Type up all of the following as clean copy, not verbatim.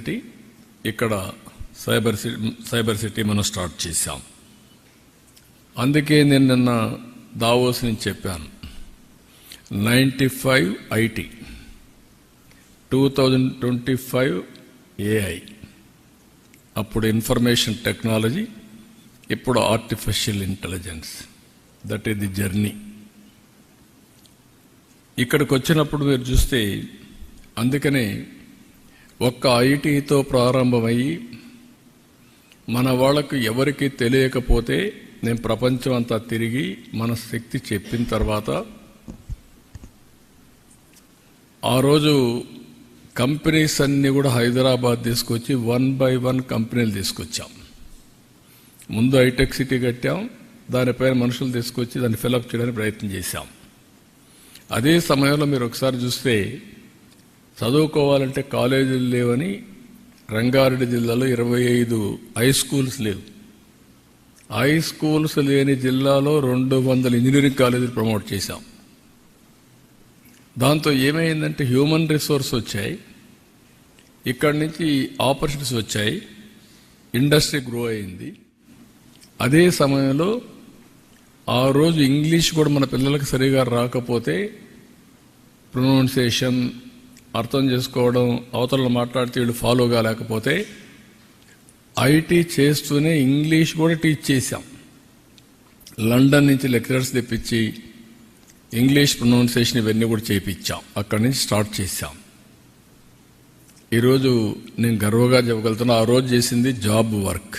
City, ఇక్కడ cyber city మనం start చేశాం. అందుకే నేను నిన్న దావోస్ నుంచి చెప్పాను, 95 IT, 2025 AI, అప్పుడు ఇన్ఫర్మేషన్ టెక్నాలజీ, ఇప్పుడు artificial intelligence. That is the journey. ఇక్కడికి వచ్చినప్పుడు మీరు చూస్తే, అందుకనే ఒక్క ఐటీతో ప్రారంభమయ్యి మన వాళ్ళకు ఎవరికి తెలియకపోతే నేను ప్రపంచం అంతా తిరిగి మన శక్తి చెప్పిన తర్వాత ఆ రోజు కంపెనీస్ అన్నీ కూడా హైదరాబాద్ తీసుకొచ్చి 1 by 1 కంపెనీలు తీసుకొచ్చాం. ముందు హైటెక్ సిటీ కట్టాం, దానిపైన మనుషులు తీసుకొచ్చి దాన్ని ఫిలప్ చేయడానికి ప్రయత్నం చేశాం. అదే సమయంలో మీరు ఒకసారి చూస్తే చదువుకోవాలంటే కాలేజీలు లేవని రంగారెడ్డి జిల్లాలో 25 హై స్కూల్స్ లేవు. హై స్కూల్స్ లేని జిల్లాలో 200 ఇంజనీరింగ్ కాలేజీలు ప్రమోట్ చేశాం. దాంతో ఏమైందంటే హ్యూమన్ రిసోర్స్ వచ్చాయి, ఇక్కడి నుంచి ఆపర్చునిటీస్ వచ్చాయి, ఇండస్ట్రీ గ్రో అయింది. అదే సమయంలో ఆ రోజు ఇంగ్లీష్ కూడా మన పిల్లలకు సరిగా రాకపోతే ప్రొనౌన్సియేషన్ అర్థం చేసుకోవడం, అవతల మాట్లాడితే వీళ్ళు ఫాలో కాలేకపోతే ఐటీ చేస్తూనే ఇంగ్లీష్ కూడా టీచ్ చేశాం. లండన్ నుంచి లెక్చరర్స్ తెప్పించి ఇంగ్లీష్ ప్రొనౌన్సియేషన్ ఇవన్నీ కూడా చేయించాం. అక్కడి నుంచి స్టార్ట్ చేశాం. ఈరోజు నేను గర్వంగా చెప్పగలుగుతున్నా, ఆ రోజు చేసింది జాబ్ వర్క్.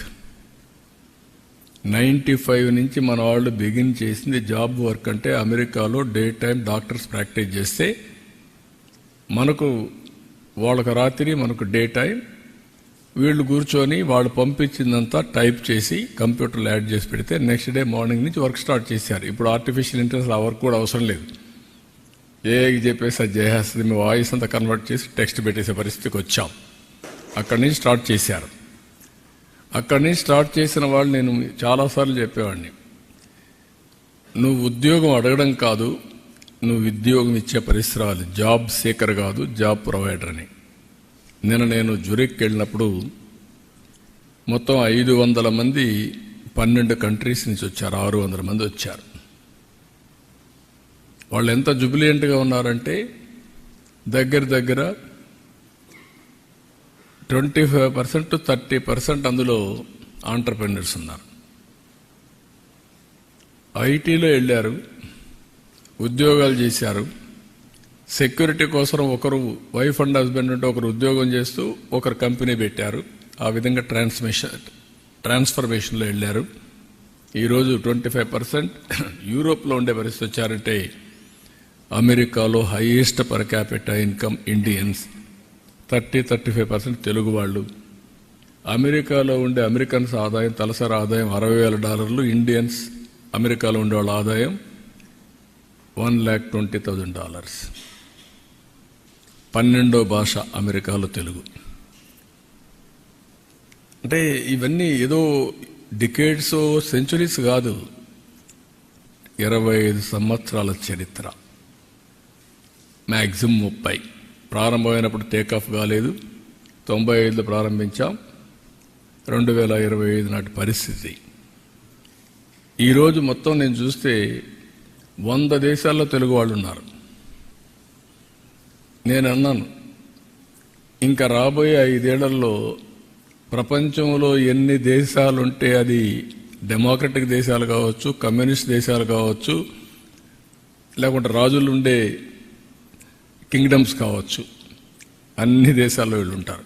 95 నుంచి మన వాళ్ళు బిగిన్ చేసింది జాబ్ వర్క్. అంటే అమెరికాలో డే టైం డాక్టర్స్ ప్రాక్టీస్ చేస్తే మనకు వాళ్ళకు రాత్రి, మనకు డే టైం, వీళ్ళు కూర్చొని వాళ్ళు పంపించిందంతా టైప్ చేసి కంప్యూటర్లో యాడ్ చేసి పెడితే నెక్స్ట్ డే మార్నింగ్ నుంచి వర్క్ స్టార్ట్ చేశారు. ఇప్పుడు ఆర్టిఫిషియల్ ఇంటెలిజెన్స్ ఆ వర్క్ కూడా అవసరం లేదు, ఏఐకి చెప్పేసి అది చేసేస్తుంది. మీ వాయిస్ అంతా కన్వర్ట్ చేసి టెక్స్ట్ పెట్టేసే పరిస్థితికి వచ్చాం. అక్కడి నుంచి స్టార్ట్ చేశారు. అక్కడి నుంచి స్టార్ట్ చేసిన వాళ్ళు నేను చాలాసార్లు చెప్పేవాడిని, నువ్వు ఉద్యోగం అడగడం కాదు, నువ్వు ఉద్యోగం ఇచ్చే పరిసరాలు, జాబ్ సీకర్ కాదు, జాబ్ ప్రొవైడర్ అని. నేను జురిక్ వెళ్ళినప్పుడు మొత్తం 500 మంది 12 కంట్రీస్ నుంచి వచ్చారు, 600 మంది వచ్చారు. వాళ్ళు ఎంత జుబిలియంట్గా ఉన్నారంటే దగ్గర 25% to 30% అందులో ఆంటర్‌ప్రెన్యూర్స్ ఉన్నారు. ఐటీలో వెళ్ళారు, ఉద్యోగాలు చేశారు. సెక్యూరిటీ కోసం ఒకరు వైఫ్ అండ్ హస్బెండ్ ఉంటే ఒకరు ఉద్యోగం చేస్తూ ఒకరు కంపెనీ పెట్టారు. ఆ విధంగా ట్రాన్స్ఫర్మేషన్లో వెళ్ళారు. ఈరోజు 25% యూరోప్లో ఉండే పరిస్థితి వచ్చారంటే అమెరికాలో highest per capital income Indians, 30-35% Telugu వాళ్ళు. అమెరికాలో ఉండే అమెరికన్స్ ఆదాయం, తలసరి ఆదాయం $60,000. ఇండియన్స్ అమెరికాలో ఉండే వాళ్ళ ఆదాయం $1,20,000. 12వ భాష అమెరికాలో తెలుగు. అంటే ఇవన్నీ ఏదో డికేడ్స్, సెంచురీస్ కాదు, 25 సంవత్సరాల చరిత్ర, మ్యాక్సిమం 30. ప్రారంభమైనప్పుడు టేకాఫ్ కాలేదు, 95లో ప్రారంభించాం, 2025 నాటి పరిస్థితి. ఈరోజు మొత్తం నేను చూస్తే 100 దేశాల్లో తెలుగు వాళ్ళు ఉన్నారు. నేను అన్నాను, ఇంకా రాబోయే 5 ఏళ్లలో ప్రపంచంలో ఎన్ని దేశాలుంటే అది డెమోక్రటిక్ దేశాలు కావచ్చు, కమ్యూనిస్ట్ దేశాలు కావచ్చు, లేకుంటే రాజులు ఉండే కింగ్డమ్స్ కావచ్చు, అన్ని దేశాల్లో వీళ్ళు ఉంటారు.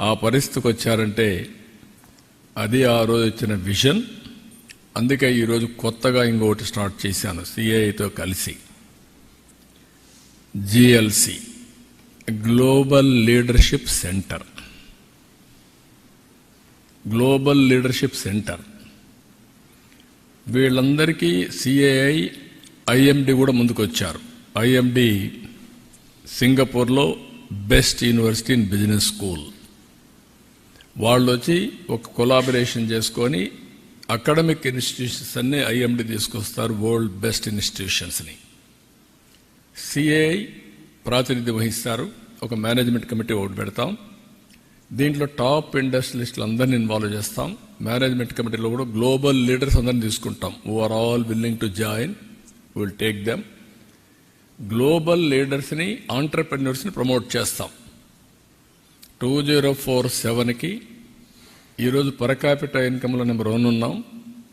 ఆ పరిస్థితికి వచ్చారంటే అది ఆ రోజు ఇచ్చిన విజన్. అందుకే ఈరోజు కొత్తగా ఇంకొకటి స్టార్ట్ చేశాను సిఐతో కలిసి, GLC, global leadership centre. Global leadership centre వీళ్ళందరికీ CAI, IMD కూడా ముందుకు వచ్చారు. IMD సింగపూర్లో best university in business school. వాళ్ళు వచ్చి ఒక కొలాబరేషన్ చేసుకొని అకాడమిక్ ఇన్స్టిట్యూషన్స్ అన్నీ IMD తీసుకొస్తారు, వరల్డ్ బెస్ట్ ఇన్స్టిట్యూషన్స్ని. CAI ప్రాతినిధ్యం వహిస్తారు, ఒక మేనేజ్మెంట్ కమిటీ ఒకటి పెడతాం. దీంట్లో టాప్ ఇండస్ట్రియలిస్టులు అందరినీ ఇన్వాల్వ్ చేస్తాం. మేనేజ్మెంట్ కమిటీలో కూడా గ్లోబల్ లీడర్స్ అందరినీ తీసుకుంటాం. Who are all willing to join, will take them. Global లీడర్స్ని, ఆంటర్ప్రెన్యూర్స్ని ప్రమోట్ చేస్తాం. 2047కి ఈరోజు పర్ క్యాపిటా ఇన్కమ్లో నెంబర్ 1 ఉన్నాం.